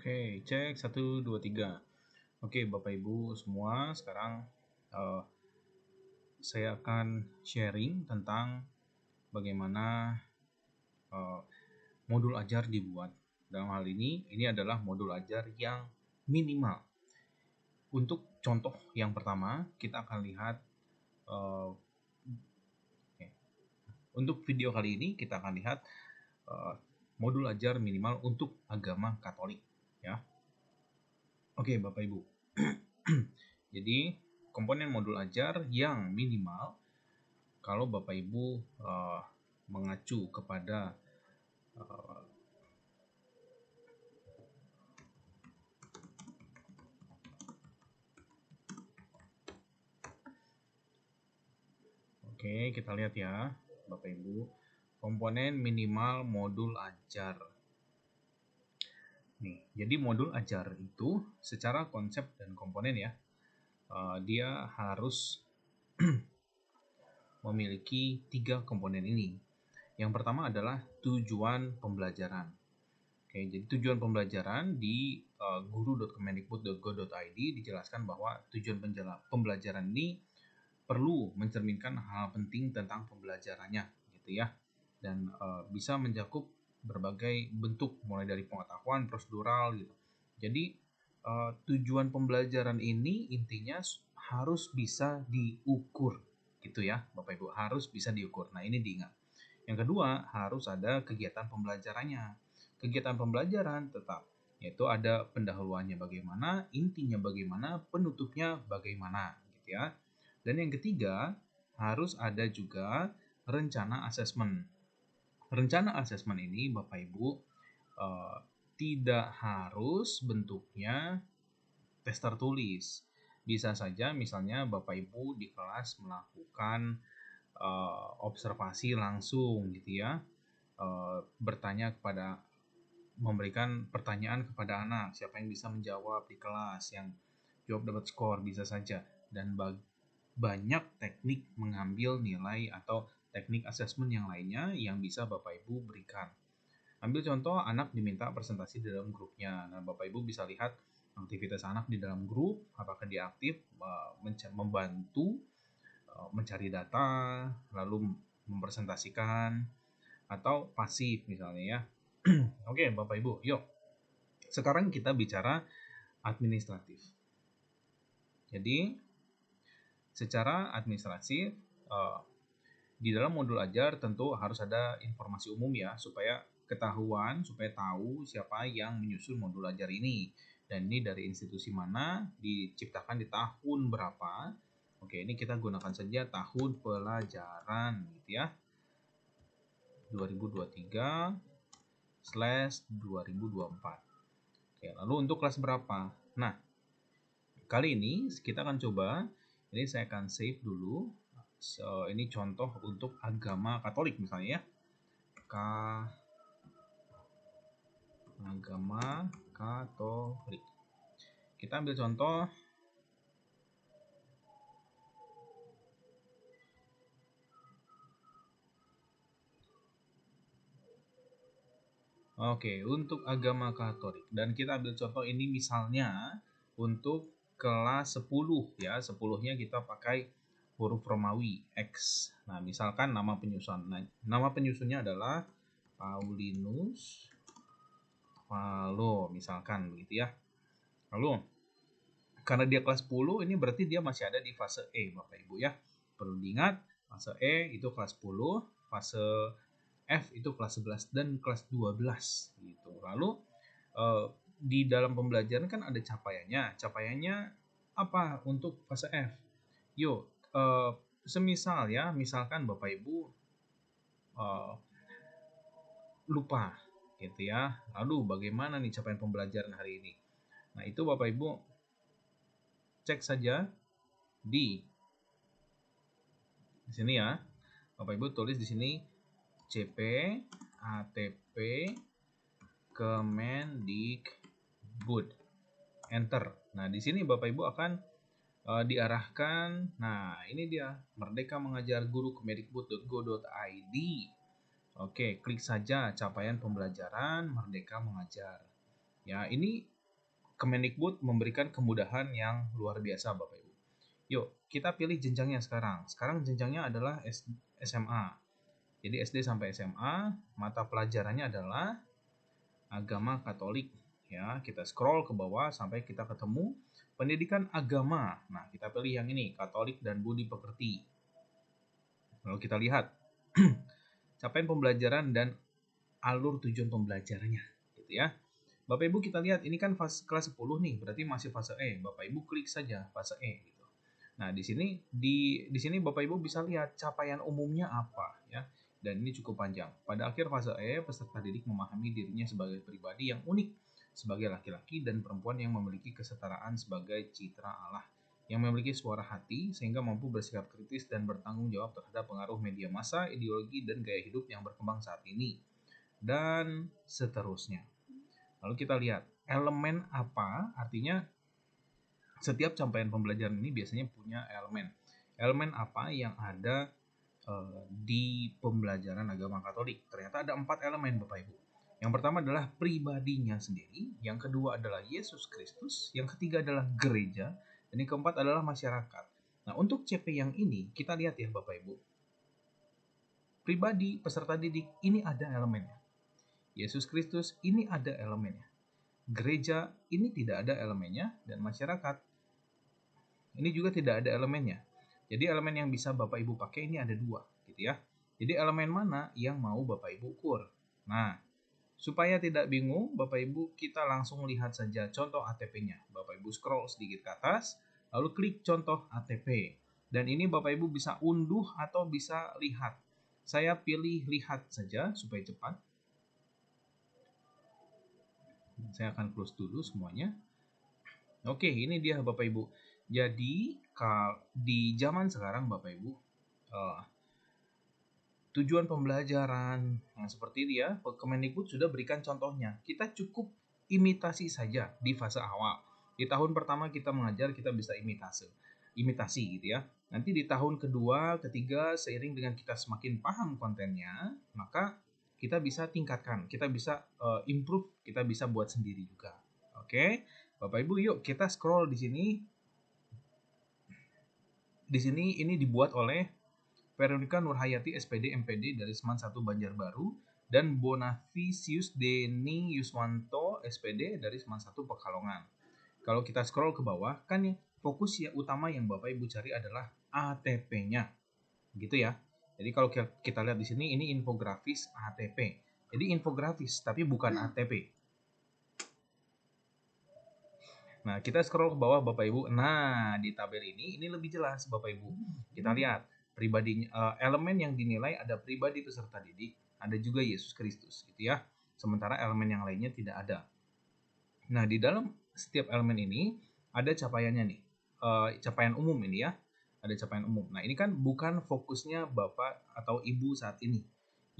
Oke, cek 1, 2, 3. Oke, Bapak Ibu semua, sekarang saya akan sharing tentang bagaimana modul ajar dibuat. Dalam hal ini adalah modul ajar yang minimal. Untuk contoh yang pertama, kita akan lihat untuk video kali ini kita akan lihat modul ajar minimal untuk agama Katolik, ya. Oke, Bapak Ibu. Jadi, komponen modul ajar yang minimal kalau Bapak Ibu mengacu kepada Oke, kita lihat ya, Bapak Ibu. Komponen minimal modul ajar. Nih, jadi modul ajar itu secara konsep dan komponen ya, dia harus memiliki 3 komponen ini. Yang pertama adalah tujuan pembelajaran. Oke, jadi tujuan pembelajaran di guru.kemendikbud.go.id dijelaskan bahwa tujuan pembelajaran ini perlu mencerminkan hal penting tentang pembelajarannya, gitu ya, dan bisa mencakup berbagai bentuk mulai dari pengetahuan prosedural gitu. Jadi tujuan pembelajaran ini intinya harus bisa diukur, gitu ya, Bapak Ibu, harus bisa diukur. Nah, ini diingat. Yang kedua, harus ada kegiatan pembelajarannya. Kegiatan pembelajaran tetap, yaitu ada pendahuluannya bagaimana, intinya bagaimana, penutupnya bagaimana, gitu ya. Dan yang ketiga, harus ada juga rencana asesmen. Rencana asesmen ini, Bapak Ibu, tidak harus bentuknya tes tertulis. Bisa saja misalnya Bapak Ibu di kelas melakukan observasi langsung gitu ya, memberikan pertanyaan kepada anak, siapa yang bisa menjawab di kelas, yang jawab dapat skor, bisa saja. Dan banyak teknik mengambil nilai atau teknik asesmen yang lainnya yang bisa Bapak Ibu berikan. Ambil contoh, anak diminta presentasi di dalam grupnya. Nah, Bapak Ibu bisa lihat aktivitas anak di dalam grup, apakah dia aktif membantu mencari data, lalu mempresentasikan, atau pasif misalnya ya. Oke, Bapak Ibu, yuk. Sekarang kita bicara administratif. Jadi, secara administratif, di dalam modul ajar tentu harus ada informasi umum ya, supaya tahu siapa yang menyusun modul ajar ini. Dan ini dari institusi mana, diciptakan di tahun berapa. Oke, ini kita gunakan saja tahun pelajaran gitu ya, 2023/2024. Oke, lalu untuk kelas berapa? Nah, kali ini kita akan coba, ini saya akan save dulu. So, ini contoh untuk agama Katolik misalnya ya. Agama Katolik. Kita ambil contoh. Oke, untuk agama Katolik. Dan kita ambil contoh ini misalnya untuk kelas 10 ya. 10-nya kita pakai huruf Romawi X. Nah, misalkan nama penyusun. Nah, nama penyusunnya adalah Paulinus Valo misalkan begitu ya. Lalu karena dia kelas 10, ini berarti dia masih ada di fase E, Bapak Ibu ya. Perlu diingat, fase E itu kelas 10, fase F itu kelas 11 dan kelas 12 gitu. Lalu di dalam pembelajaran kan ada capaiannya. Capaiannya apa untuk fase F? Yuk, semisal ya, misalkan Bapak Ibu lupa gitu ya. Lalu bagaimana nih capaian pembelajaran hari ini? Nah, itu Bapak Ibu cek saja di sini ya. Bapak Ibu tulis di sini CP ATP Kemendikbud. Enter. Nah, di sini Bapak Ibu akan diarahkan. Nah, ini dia, Merdeka Mengajar Guru Kemendikbud.go.id. Oke, klik saja capaian pembelajaran Merdeka Mengajar. Ya, ini Kemendikbud memberikan kemudahan yang luar biasa Bapak Ibu. Yuk, kita pilih jenjangnya sekarang. Sekarang jenjangnya adalah SMA. Jadi SD sampai SMA, mata pelajarannya adalah agama Katolik. Ya, kita scroll ke bawah sampai kita ketemu pendidikan agama. Nah, kita pilih yang ini, Katolik dan Budi Pekerti. Lalu kita lihat capaian pembelajaran dan alur tujuan pembelajarannya, gitu ya. Bapak Ibu kita lihat ini kan kelas 10 nih, berarti masih fase E. Bapak Ibu klik saja fase E gitu. Nah, di sini Bapak Ibu bisa lihat capaian umumnya apa ya. Dan ini cukup panjang. Pada akhir fase E, peserta didik memahami dirinya sebagai pribadi yang unik, sebagai laki-laki dan perempuan yang memiliki kesetaraan sebagai citra Allah, yang memiliki suara hati sehingga mampu bersikap kritis dan bertanggung jawab terhadap pengaruh media massa, ideologi dan gaya hidup yang berkembang saat ini, dan seterusnya. Lalu kita lihat elemen apa, artinya setiap capaian pembelajaran ini biasanya punya elemen. Elemen apa yang ada di pembelajaran agama Katolik? Ternyata ada 4 elemen Bapak Ibu. Yang pertama adalah pribadinya sendiri, yang kedua adalah Yesus Kristus, yang ketiga adalah gereja, dan yang keempat adalah masyarakat. Nah, untuk CP yang ini kita lihat ya Bapak Ibu. Pribadi peserta didik ini ada elemennya. Yesus Kristus ini ada elemennya. Gereja ini tidak ada elemennya, dan masyarakat ini juga tidak ada elemennya. Jadi elemen yang bisa Bapak Ibu pakai ini ada 2 gitu ya. Jadi elemen mana yang mau Bapak Ibu ukur? Nah, supaya tidak bingung Bapak Ibu, kita langsung lihat saja contoh ATP-nya. Bapak Ibu scroll sedikit ke atas, lalu klik contoh ATP. Dan ini Bapak Ibu bisa unduh atau bisa lihat. Saya pilih lihat saja supaya cepat. Saya akan close dulu semuanya. Oke, ini dia Bapak Ibu. Jadi, di zaman sekarang Bapak Ibu, tujuan pembelajaran yang seperti ini ya, Kemendikbud sudah berikan contohnya. Kita cukup imitasi saja di fase awal. Di tahun pertama kita mengajar, kita bisa imitasi gitu ya. Nanti di tahun kedua, ketiga, seiring dengan kita semakin paham kontennya, maka kita bisa tingkatkan, kita bisa improve, kita bisa buat sendiri juga. Oke, Bapak Ibu, yuk kita scroll di sini. Di sini ini dibuat oleh Veronica Nurhayati SPD MPD dari Seman 1 Banjarbaru dan Bonavicius Deni Yuswanto SPD dari Seman 1 Pekalongan. Kalau kita scroll ke bawah, kan fokus ya utama yang Bapak Ibu cari adalah ATP-nya. Gitu ya. Jadi kalau kita lihat di sini ini infografis ATP. Jadi infografis tapi bukan ATP. Nah, kita scroll ke bawah Bapak Ibu. Nah, di tabel ini lebih jelas Bapak Ibu. Kita lihat pribadinya, elemen yang dinilai ada pribadi peserta didik, ada juga Yesus Kristus gitu ya. Sementara elemen yang lainnya tidak ada. Nah, di dalam setiap elemen ini ada capaiannya nih. Capaian umum ini ya. Ada capaian umum. Nah, ini kan bukan fokusnya Bapak atau Ibu saat ini.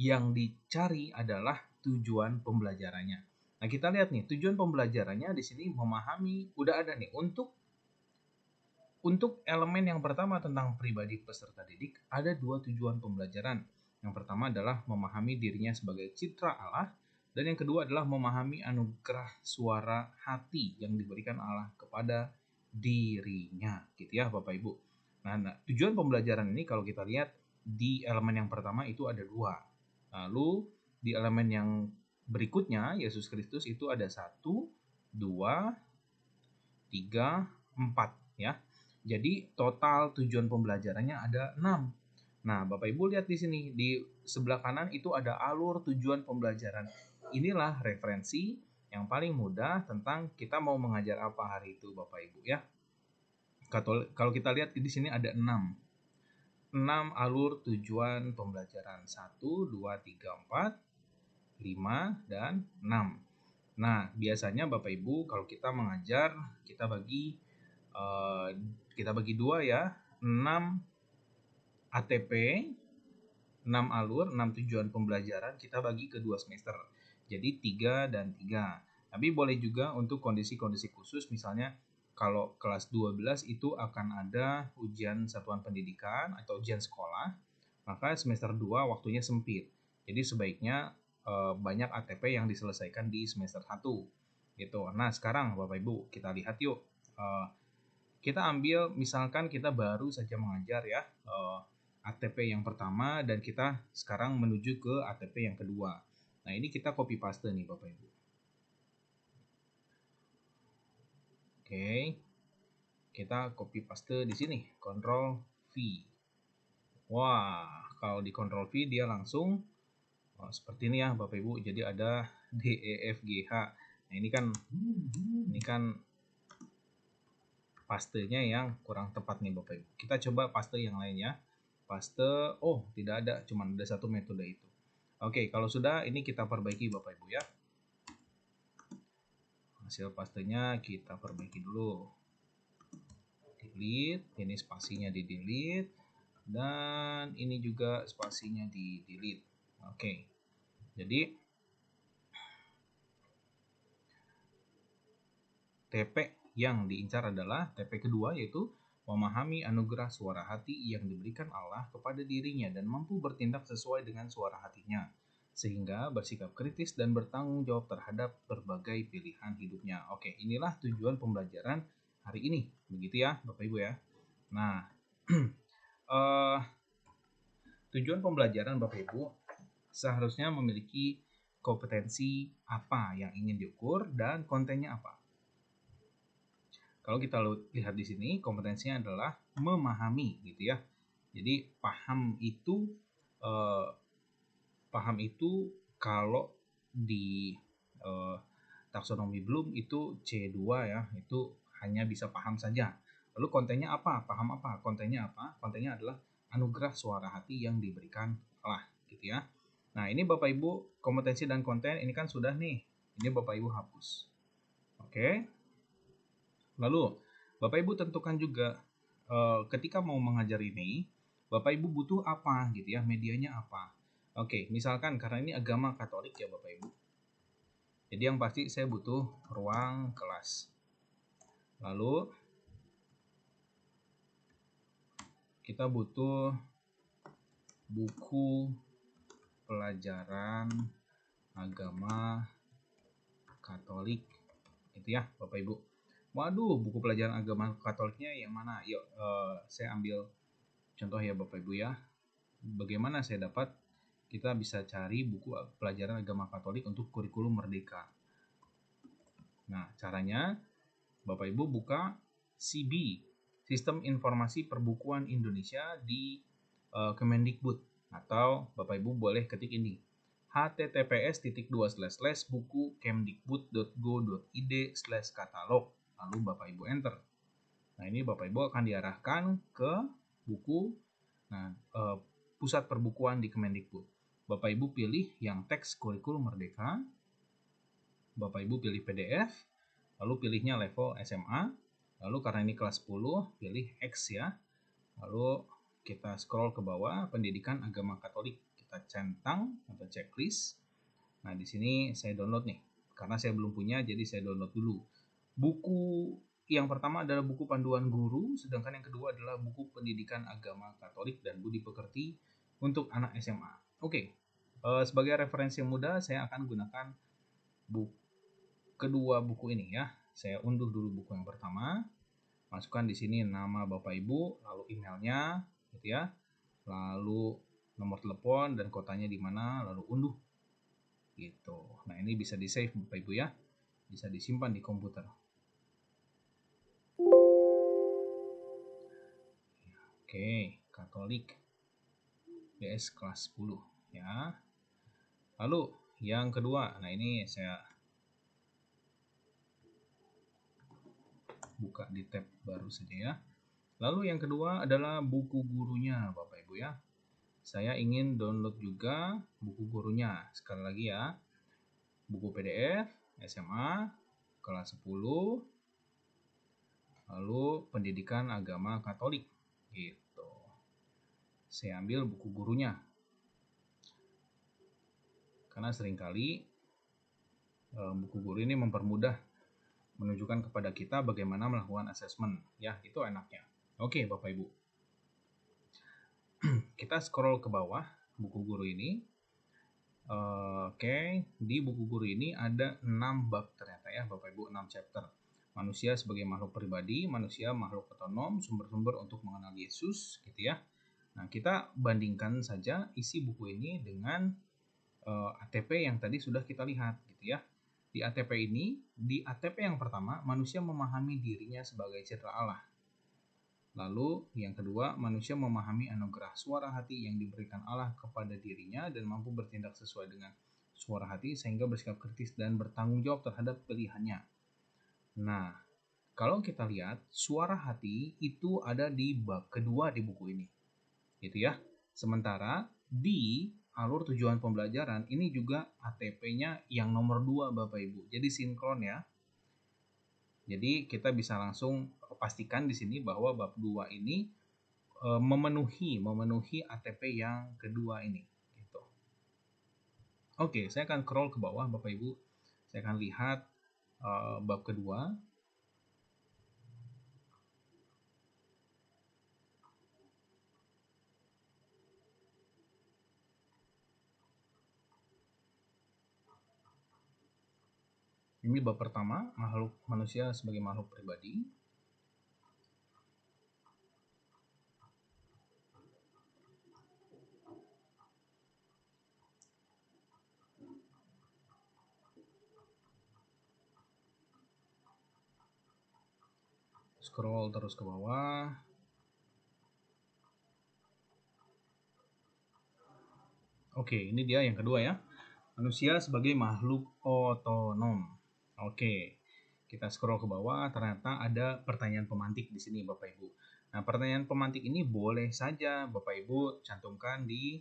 Yang dicari adalah tujuan pembelajarannya. Nah, kita lihat nih, tujuan pembelajarannya di sini memahami, udah ada nih, untuk elemen yang pertama tentang pribadi peserta didik, ada 2 tujuan pembelajaran. Yang pertama adalah memahami dirinya sebagai citra Allah, dan yang kedua adalah memahami anugerah suara hati yang diberikan Allah kepada dirinya, gitu ya Bapak Ibu. Nah, tujuan pembelajaran ini kalau kita lihat di elemen yang pertama itu ada 2. Lalu di elemen yang berikutnya, Yesus Kristus itu ada 1, 2, 3, 4 ya. Jadi total tujuan pembelajarannya ada 6. Nah, Bapak Ibu lihat di sini di sebelah kanan itu ada alur tujuan pembelajaran. Inilah referensi yang paling mudah tentang kita mau mengajar apa hari itu Bapak Ibu ya. Kalau kita lihat di sini ada 6. 6 alur tujuan pembelajaran. 1, 2, 3, 4, 5, dan 6. Nah, biasanya Bapak Ibu kalau kita mengajar, kita bagi 2 ya. 6 ATP, 6 alur, 6 tujuan pembelajaran kita bagi ke 2 semester. Jadi 3 dan 3. Tapi boleh juga untuk kondisi-kondisi khusus, misalnya kalau kelas 12 itu akan ada ujian satuan pendidikan atau ujian sekolah, maka semester 2 waktunya sempit. Jadi sebaiknya banyak ATP yang diselesaikan di semester 1. gitu. Nah, sekarang Bapak Ibu kita lihat yuk. Kita ambil misalkan kita baru saja mengajar ya ATP yang pertama dan kita sekarang menuju ke ATP yang kedua. Nah, ini kita copy paste nih Bapak Ibu. Oke. Kita copy paste di sini, Ctrl V. Wah, kalau di Ctrl V dia langsung seperti ini ya Bapak Ibu. Jadi ada D, E, F, G, H. Nah, ini kan pastenya yang kurang tepat nih Bapak Ibu. Kita coba paste yang lainnya. Paste, oh tidak ada, cuma ada satu metode itu. Oke, kalau sudah ini kita perbaiki Bapak Ibu ya. Hasil pastenya kita perbaiki dulu. Delete, ini spasinya di delete, dan ini juga spasinya di delete. Oke, jadi TP yang diincar adalah TP kedua, yaitu memahami anugerah suara hati yang diberikan Allah kepada dirinya dan mampu bertindak sesuai dengan suara hatinya, sehingga bersikap kritis dan bertanggung jawab terhadap berbagai pilihan hidupnya. Oke, inilah tujuan pembelajaran hari ini, begitu ya Bapak Ibu ya. Nah, tujuan pembelajaran Bapak Ibu seharusnya memiliki kompetensi apa yang ingin diukur dan kontennya apa. Kalau kita lihat di sini, kompetensinya adalah memahami, gitu ya. Jadi paham itu kalau di taksonomi Bloom itu C2 ya, itu hanya bisa paham saja. Lalu kontennya apa? Paham apa? Kontennya apa? Kontennya adalah anugerah suara hati yang diberikan Allah, gitu ya. Nah, ini Bapak Ibu, kompetensi dan konten ini kan sudah nih. Ini Bapak Ibu hapus. Oke. Lalu, Bapak Ibu tentukan juga ketika mau mengajar ini, Bapak Ibu butuh apa gitu ya, medianya apa. Oke, misalkan karena ini agama Katolik ya Bapak Ibu. Jadi yang pasti saya butuh ruang kelas. Lalu kita butuh buku pelajaran agama Katolik, itu ya Bapak Ibu. Waduh, buku pelajaran agama Katoliknya yang mana? Yuk, saya ambil contoh ya Bapak Ibu ya. Bagaimana saya dapat? Kita bisa cari buku pelajaran agama Katolik untuk kurikulum merdeka. Nah, caranya Bapak Ibu buka SIBI, Sistem Informasi Perbukuan Indonesia di Kemendikbud, atau Bapak Ibu boleh ketik ini, https://buku-kemdikbud.go.id/katalog, lalu Bapak Ibu enter. Nah, ini Bapak Ibu akan diarahkan ke buku Pusat Perbukuan di Kemendikbud. Bapak Ibu pilih yang teks kurikulum merdeka, Bapak Ibu pilih PDF, lalu pilihnya level SMA, lalu karena ini kelas 10, pilih X ya, lalu kita scroll ke bawah, pendidikan agama Katolik, kita centang atau checklist. Nah, di sini saya download nih, karena saya belum punya, jadi saya download dulu. Buku yang pertama adalah buku panduan guru, sedangkan yang kedua adalah buku pendidikan agama Katolik dan budi pekerti untuk anak SMA. Oke, sebagai referensi yang mudah, saya akan gunakan kedua buku ini ya. Saya unduh dulu buku yang pertama, masukkan di sini nama Bapak Ibu, lalu emailnya, gitu ya, lalu nomor telepon dan kotanya di mana, lalu unduh, gitu. Nah, ini bisa di save Bapak Ibu ya, bisa disimpan di komputer. Oke, Katolik BS kelas 10 ya. Lalu yang kedua, nah ini saya buka di tab baru saja ya. Lalu yang kedua adalah buku gurunya Bapak Ibu ya. Saya ingin download juga buku gurunya. Sekali lagi ya, buku PDF SMA kelas 10, lalu pendidikan agama Katolik gitu. Saya ambil buku gurunya, karena seringkali buku guru ini mempermudah menunjukkan kepada kita bagaimana melakukan asesmen ya, itu enaknya. Oke Bapak Ibu, kita scroll ke bawah buku guru ini. Oke, di buku guru ini ada 6 bab ternyata ya Bapak Ibu, 6 chapter. Manusia sebagai makhluk pribadi, manusia makhluk otonom, sumber-sumber untuk mengenal Yesus gitu ya. Nah, kita bandingkan saja isi buku ini dengan ATP yang tadi sudah kita lihat gitu ya. Di ATP ini, di ATP yang pertama, manusia memahami dirinya sebagai citra Allah. Lalu yang kedua, manusia memahami anugerah suara hati yang diberikan Allah kepada dirinya dan mampu bertindak sesuai dengan suara hati sehingga bersikap kritis dan bertanggung jawab terhadap pilihannya. Nah, kalau kita lihat, suara hati itu ada di bab kedua di buku ini. Gitu ya. Sementara di alur tujuan pembelajaran ini juga ATP-nya yang nomor 2 Bapak Ibu. Jadi sinkron ya. Jadi kita bisa langsung pastikan di sini bahwa bab 2 ini memenuhi ATP yang kedua ini gitu. Oke, saya akan scroll ke bawah Bapak Ibu. Saya akan lihat bab kedua. Ini bab pertama, manusia sebagai makhluk pribadi. Scroll terus ke bawah. Oke, ini dia yang kedua ya. Manusia sebagai makhluk otonom. Oke, kita scroll ke bawah, ternyata ada pertanyaan pemantik di sini Bapak Ibu. Nah, pertanyaan pemantik ini boleh saja Bapak Ibu cantumkan di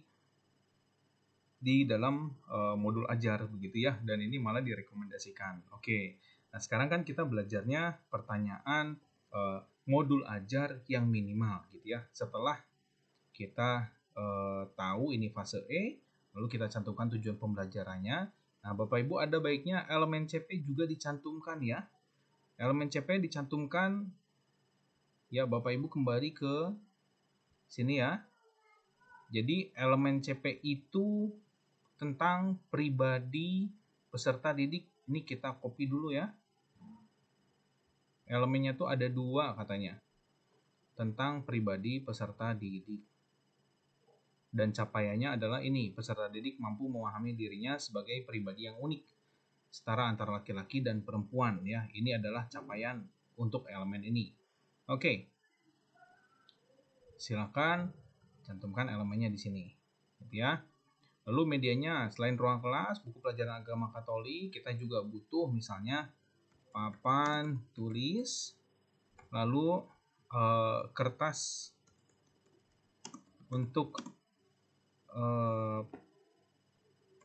dalam modul ajar begitu ya, dan ini malah direkomendasikan. Oke, nah sekarang kan kita belajarnya pertanyaan modul ajar yang minimal gitu ya. Setelah kita tahu ini fase E, lalu kita cantumkan tujuan pembelajarannya. Nah, Bapak Ibu ada baiknya elemen CP juga dicantumkan ya. Elemen CP dicantumkan ya, Bapak Ibu kembali ke sini ya. Jadi elemen CP itu tentang pribadi peserta didik. Ini kita copy dulu ya. Elemennya tuh ada 2 katanya. Tentang pribadi peserta didik. Dan capaiannya adalah ini, peserta didik mampu memahami dirinya sebagai pribadi yang unik, setara antara laki-laki dan perempuan ya. Ini adalah capaian untuk elemen ini. Oke. Silakan cantumkan elemennya di sini. Gitu ya. Lalu medianya, selain ruang kelas, buku pelajaran agama Katolik, kita juga butuh misalnya papan tulis, lalu kertas untuk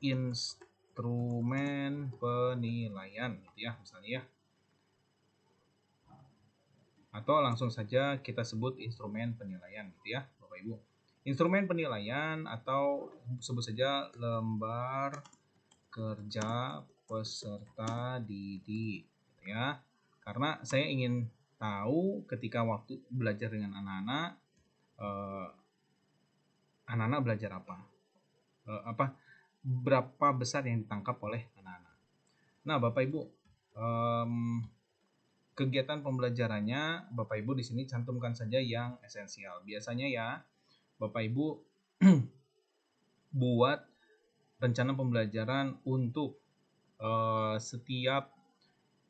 instrumen penilaian gitu ya, misalnya ya. Atau langsung saja kita sebut instrumen penilaian gitu ya, Bapak Ibu. Instrumen penilaian atau sebut saja lembar kerja peserta didik gitu ya. Karena saya ingin tahu ketika waktu belajar dengan anak-anak, anak-anak belajar apa, berapa besar yang ditangkap oleh anak-anak. Nah, Bapak Ibu, kegiatan pembelajarannya Bapak Ibu di sini cantumkan saja yang esensial. Biasanya ya, Bapak Ibu buat rencana pembelajaran untuk setiap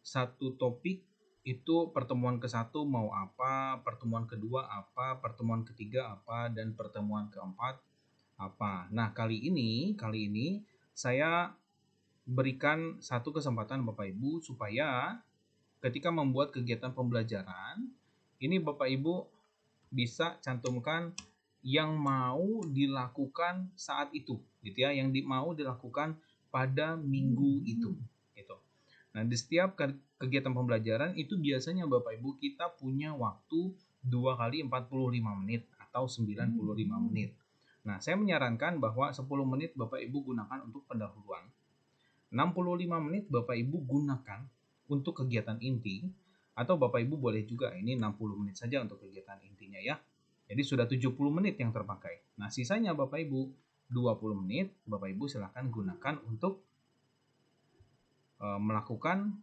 satu topik itu pertemuan ke-1 mau apa, pertemuan kedua apa, pertemuan ketiga apa, dan pertemuan keempat apa. Nah, kali ini saya berikan satu kesempatan Bapak Ibu supaya ketika membuat kegiatan pembelajaran, ini Bapak Ibu bisa cantumkan yang mau dilakukan saat itu, gitu ya, yang mau dilakukan pada minggu itu, gitu. Nah, di setiap kegiatan pembelajaran itu biasanya Bapak Ibu kita punya waktu 2 kali 45 menit atau 95 menit. Nah, saya menyarankan bahwa 10 menit Bapak Ibu gunakan untuk pendahuluan. 65 menit Bapak Ibu gunakan untuk kegiatan inti, atau Bapak Ibu boleh juga ini 60 menit saja untuk kegiatan intinya ya. Jadi sudah 70 menit yang terpakai. Nah, sisanya Bapak Ibu 20 menit Bapak Ibu silahkan gunakan untuk melakukan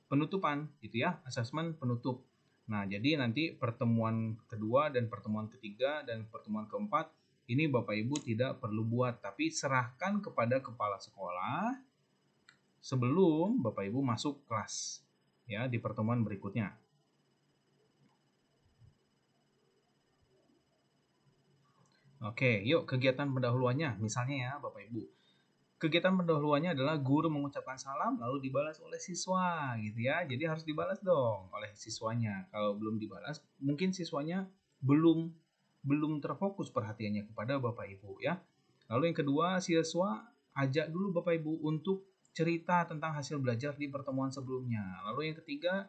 penutupan gitu ya, asesmen penutup. Nah, jadi nanti pertemuan kedua dan pertemuan ketiga dan pertemuan keempat ini Bapak Ibu tidak perlu buat, tapi serahkan kepada kepala sekolah sebelum Bapak Ibu masuk kelas ya di pertemuan berikutnya. Oke, yuk kegiatan pendahuluannya. Misalnya ya Bapak Ibu. Kegiatan pendahuluannya adalah guru mengucapkan salam lalu dibalas oleh siswa gitu ya. Jadi harus dibalas dong oleh siswanya. Kalau belum dibalas, mungkin siswanya belum terfokus perhatiannya kepada Bapak Ibu ya. Lalu yang kedua, siswa ajak dulu Bapak Ibu untuk cerita tentang hasil belajar di pertemuan sebelumnya. Lalu yang ketiga,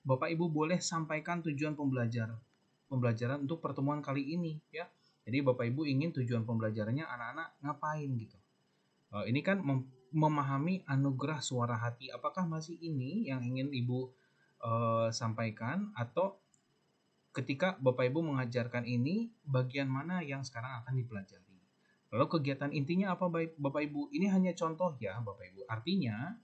Bapak Ibu boleh sampaikan tujuan pembelajaran untuk pertemuan kali ini ya. Jadi Bapak Ibu ingin tujuan pembelajarannya anak-anak ngapain gitu. Ini kan memahami anugerah suara hati. Apakah masih ini yang ingin Ibu sampaikan, atau ketika Bapak Ibu mengajarkan ini bagian mana yang sekarang akan dipelajari? Lalu kegiatan intinya apa Bapak Ibu? Ini hanya contoh ya Bapak Ibu. Artinya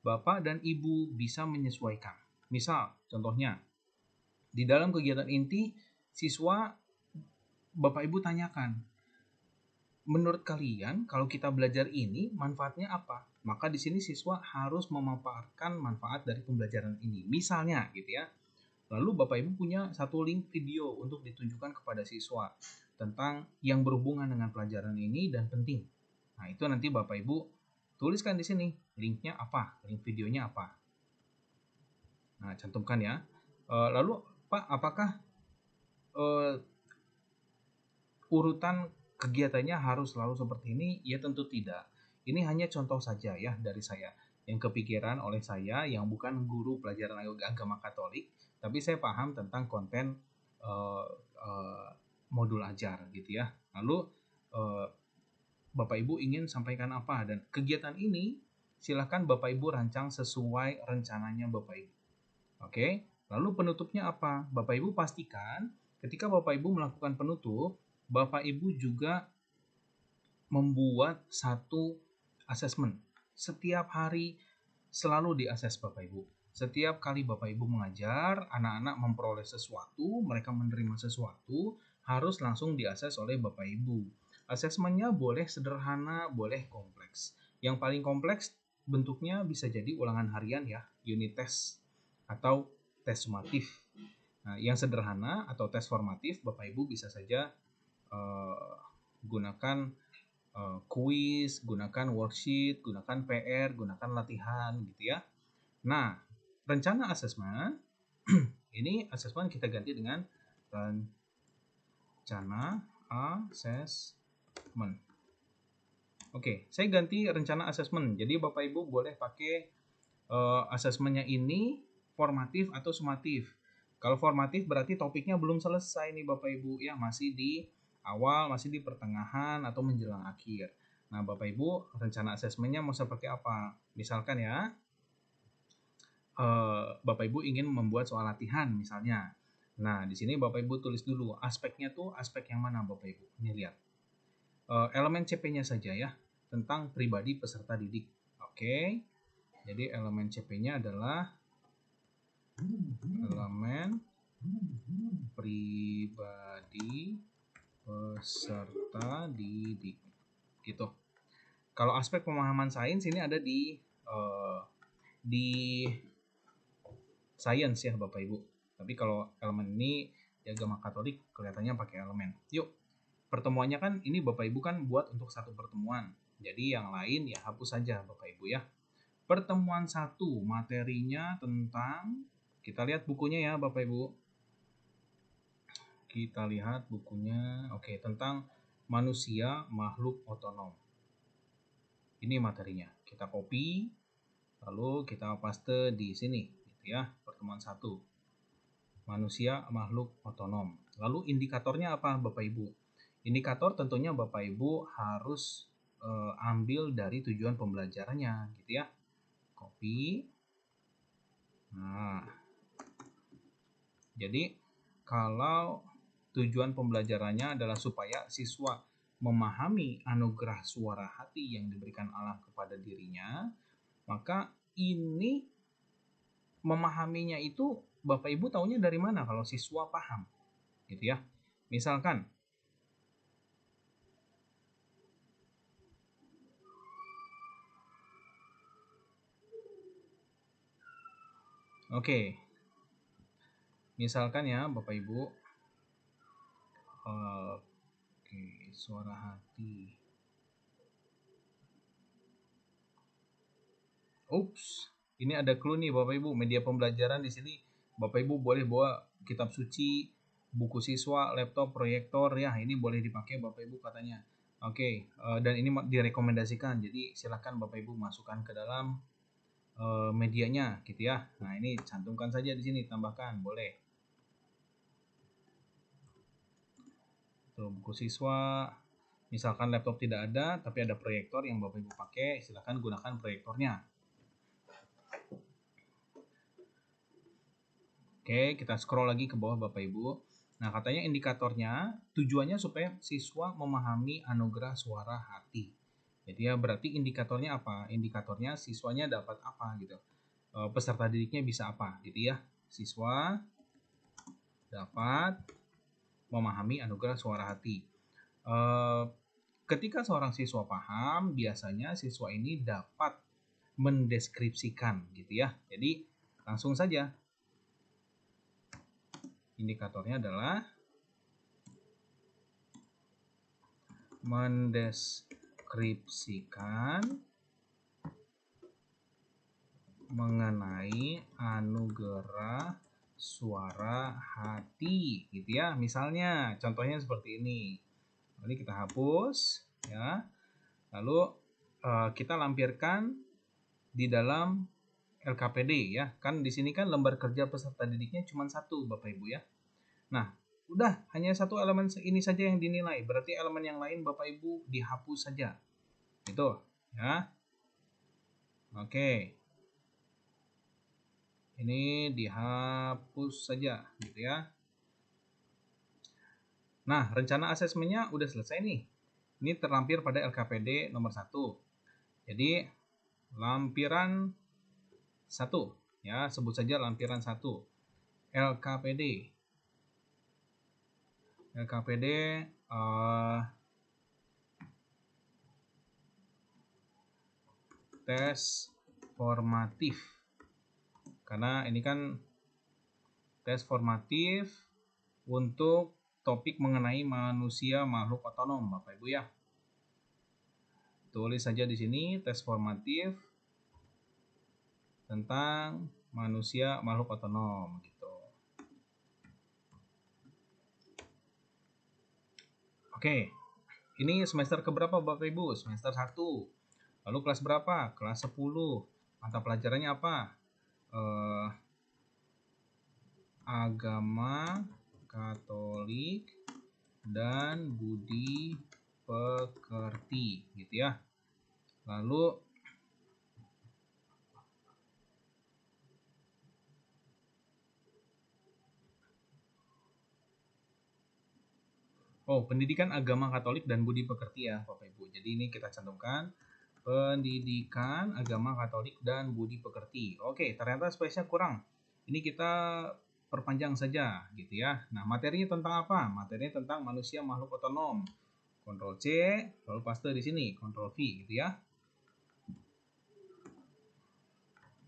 Bapak dan Ibu bisa menyesuaikan. Misal contohnya di dalam kegiatan inti siswa Bapak Ibu tanyakan, menurut kalian kalau kita belajar ini manfaatnya apa? Maka di sini siswa harus memaparkan manfaat dari pembelajaran ini. Misalnya gitu ya. Lalu Bapak Ibu punya satu link video untuk ditunjukkan kepada siswa tentang yang berhubungan dengan pelajaran ini dan penting. Nah, itu nanti Bapak Ibu tuliskan di sini linknya apa, link videonya apa. Nah, cantumkan ya. Lalu Pak, apakah urutan kegiatannya harus selalu seperti ini? Ya tentu tidak. Ini hanya contoh saja ya dari saya yang kepikiran oleh saya yang bukan guru pelajaran agama Katolik, tapi saya paham tentang konten modul ajar gitu ya. Lalu Bapak Ibu ingin sampaikan apa, dan kegiatan ini silakan Bapak Ibu rancang sesuai rencananya Bapak Ibu. Oke, lalu penutupnya apa? Bapak Ibu pastikan ketika Bapak Ibu melakukan penutup, Bapak Ibu juga membuat satu asesmen. Setiap hari selalu diakses Bapak Ibu. Setiap kali Bapak Ibu mengajar, anak-anak memperoleh sesuatu, mereka menerima sesuatu, harus langsung diakses oleh Bapak Ibu. Asesmennya boleh sederhana, boleh kompleks. Yang paling kompleks bentuknya bisa jadi ulangan harian ya, unit test atau tes sumatif. Nah, yang sederhana atau tes formatif Bapak Ibu bisa saja gunakan kuis, gunakan worksheet, gunakan PR, gunakan latihan gitu ya. Nah, rencana asesmen ini asesmen kita ganti dengan rencana asesmen. Oke, saya ganti rencana asesmen. Jadi Bapak Ibu boleh pakai asesmennya ini formatif atau sumatif. Kalau formatif berarti topiknya belum selesai nih Bapak Ibu ya, masih di awal, masih di pertengahan atau menjelang akhir. Nah, Bapak Ibu rencana asesmennya mau seperti apa? Misalkan ya, Bapak Ibu ingin membuat soal latihan misalnya. Nah, di sini Bapak Ibu tulis dulu aspeknya tuh aspek yang mana Bapak Ibu. Ini lihat. Elemen CP-nya saja ya, tentang pribadi peserta didik. Oke. Jadi elemen CP-nya adalah elemen pribadi peserta didik gitu. Kalau aspek pemahaman sains ini ada di sains ya Bapak Ibu. Tapi kalau elemen ini di agama Katolik kelihatannya pakai elemen. Yuk, pertemuannya kan ini Bapak Ibu kan buat untuk satu pertemuan. Jadi yang lain ya hapus saja Bapak Ibu ya. Pertemuan 1 materinya tentang, kita lihat bukunya ya Bapak Ibu. Kita lihat bukunya. Oke, tentang manusia makhluk otonom. Ini materinya. Kita copy, lalu kita paste di sini gitu ya, pertemuan 1. Manusia makhluk otonom. Lalu indikatornya apa Bapak Ibu? Indikator tentunya Bapak Ibu harus ambil dari tujuan pembelajarannya gitu ya. Copy. Nah, jadi kalau tujuan pembelajarannya adalah supaya siswa memahami anugerah suara hati yang diberikan Allah kepada dirinya, maka ini memahaminya itu Bapak Ibu taunya dari mana kalau siswa paham? Gitu ya. Misalkan oke, misalkan ya Bapak Ibu, oke, suara hati. Ups, ini ada clue nih Bapak Ibu, media pembelajaran di sini Bapak Ibu boleh bawa kitab suci, buku siswa, laptop, proyektor ya, ini boleh dipakai Bapak Ibu katanya. Oke, dan ini direkomendasikan, jadi silakan Bapak Ibu masukkan ke dalam medianya gitu ya. Nah, ini cantumkan saja di sini, tambahkan, boleh. Tuh, buku siswa, misalkan laptop tidak ada tapi ada proyektor yang Bapak Ibu pakai, silakan gunakan proyektornya. Oke, kita scroll lagi ke bawah Bapak Ibu. Nah, katanya indikatornya tujuannya supaya siswa memahami anugerah suara hati. Jadi ya berarti indikatornya apa? Indikatornya siswanya dapat apa gitu. Peserta didiknya bisa apa gitu ya. Siswa dapat memahami anugerah suara hati. Ketika seorang siswa paham, biasanya siswa ini dapat mendeskripsikan gitu ya. Jadi langsung saja indikatornya adalah mendeskripsikan mengenai anugerah suara hati gitu ya. Misalnya contohnya seperti ini. Ini kita hapus ya. Lalu kita lampirkan di dalam LKPD ya. Kan di sini kan lembar kerja peserta didiknya cuma satu Bapak Ibu ya. Nah, udah hanya satu elemen ini saja yang dinilai. Berarti elemen yang lain Bapak Ibu dihapus saja. Itu ya. Oke. Ini dihapus saja gitu ya. Nah, rencana asesmennya udah selesai nih. Ini terlampir pada LKPD nomor 1. Jadi, lampiran 1 ya, sebut saja lampiran 1. LKPD. LKPD tes formatif. Karena ini kan tes formatif untuk topik mengenai manusia makhluk otonom, Bapak Ibu ya. Tulis saja di sini tes formatif tentang manusia makhluk otonom gitu. Oke. Ini semester keberapa Bapak Ibu? Semester 1. Lalu kelas berapa? Kelas 10. Mata pelajarannya apa? Agama Katolik dan budi pekerti gitu ya. Lalu pendidikan agama Katolik dan budi pekerti ya Bapak Ibu. Jadi ini kita cantumkan pendidikan agama Katolik dan budi pekerti. Oke, ternyata space-nya kurang. Ini kita perpanjang saja gitu ya. Nah, materinya tentang apa? Materinya tentang manusia makhluk otonom. Ctrl C, lalu paste di sini, Ctrl V gitu ya.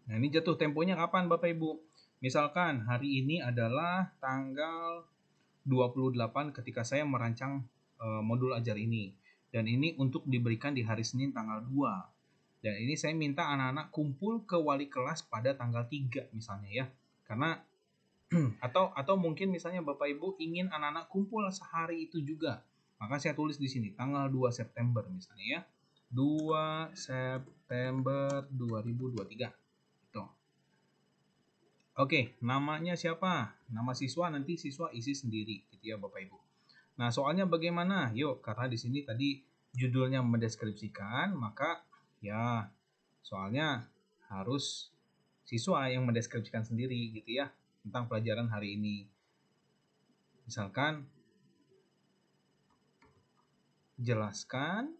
Nah, ini jatuh temponya kapan Bapak Ibu? Misalkan hari ini adalah tanggal 28 ketika saya merancang modul ajar ini. Dan ini untuk diberikan di hari Senin tanggal 2. Dan ini saya minta anak-anak kumpul ke wali kelas pada tanggal 3 misalnya ya. Karena atau mungkin misalnya Bapak Ibu ingin anak-anak kumpul sehari itu juga. Maka saya tulis di sini tanggal 2 September misalnya ya. 2 September 2023. Itu. Oke, namanya siapa? Nama siswa nanti siswa isi sendiri gitu ya Bapak Ibu. Nah, soalnya bagaimana? Yuk, karena di sini tadi judulnya mendeskripsikan, maka ya soalnya harus siswa yang mendeskripsikan sendiri gitu ya tentang pelajaran hari ini. Misalkan jelaskan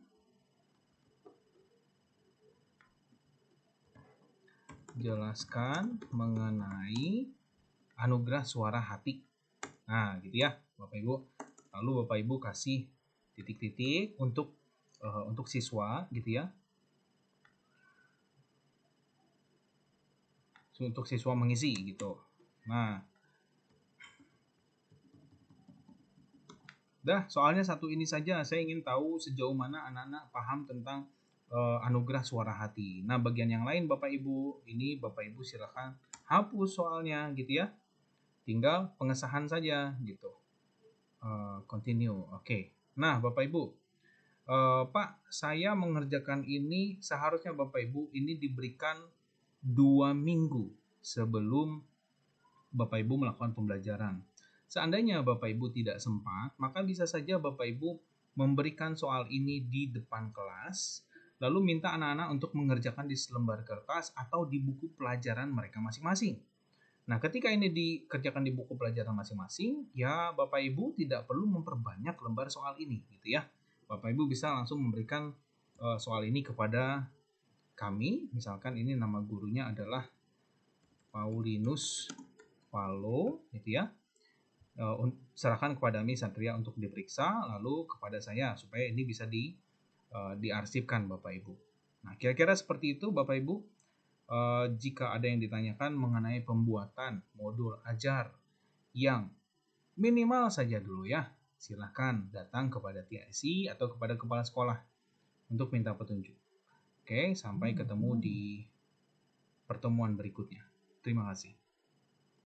jelaskan mengenai anugerah suara hati. Nah, gitu ya, Bapak Ibu. Lalu Bapak Ibu kasih titik-titik untuk siswa, gitu ya. Untuk siswa mengisi gitu. Nah, soalnya satu ini saja. Saya ingin tahu sejauh mana anak-anak paham tentang anugerah suara hati. Nah, bagian yang lain Bapak Ibu, ini Bapak Ibu silakan hapus soalnya gitu ya. Tinggal pengesahan saja gitu. Continue. Oke. Nah, Bapak Ibu, Pak, saya mengerjakan ini seharusnya Bapak Ibu ini diberikan 2 minggu sebelum Bapak Ibu melakukan pembelajaran. Seandainya Bapak Ibu tidak sempat, maka bisa saja Bapak Ibu memberikan soal ini di depan kelas, lalu minta anak-anak untuk mengerjakan di selembar kertas atau di buku pelajaran mereka masing-masing. Nah, ketika ini dikerjakan di buku pelajaran masing-masing, ya Bapak Ibu tidak perlu memperbanyak lembar soal ini, gitu ya. Bapak Ibu bisa langsung memberikan soal ini kepada kami, misalkan ini nama gurunya adalah Paulinus Palo, gitu ya. Serahkan kepada Miss Satria untuk diperiksa, lalu kepada saya supaya ini bisa diarsipkan Bapak Ibu. Nah, kira-kira seperti itu Bapak Ibu. Jika ada yang ditanyakan mengenai pembuatan modul ajar yang minimal saja dulu ya, silahkan datang kepada TIC atau kepada kepala sekolah untuk minta petunjuk. Oke, sampai ketemu di pertemuan berikutnya. Terima kasih.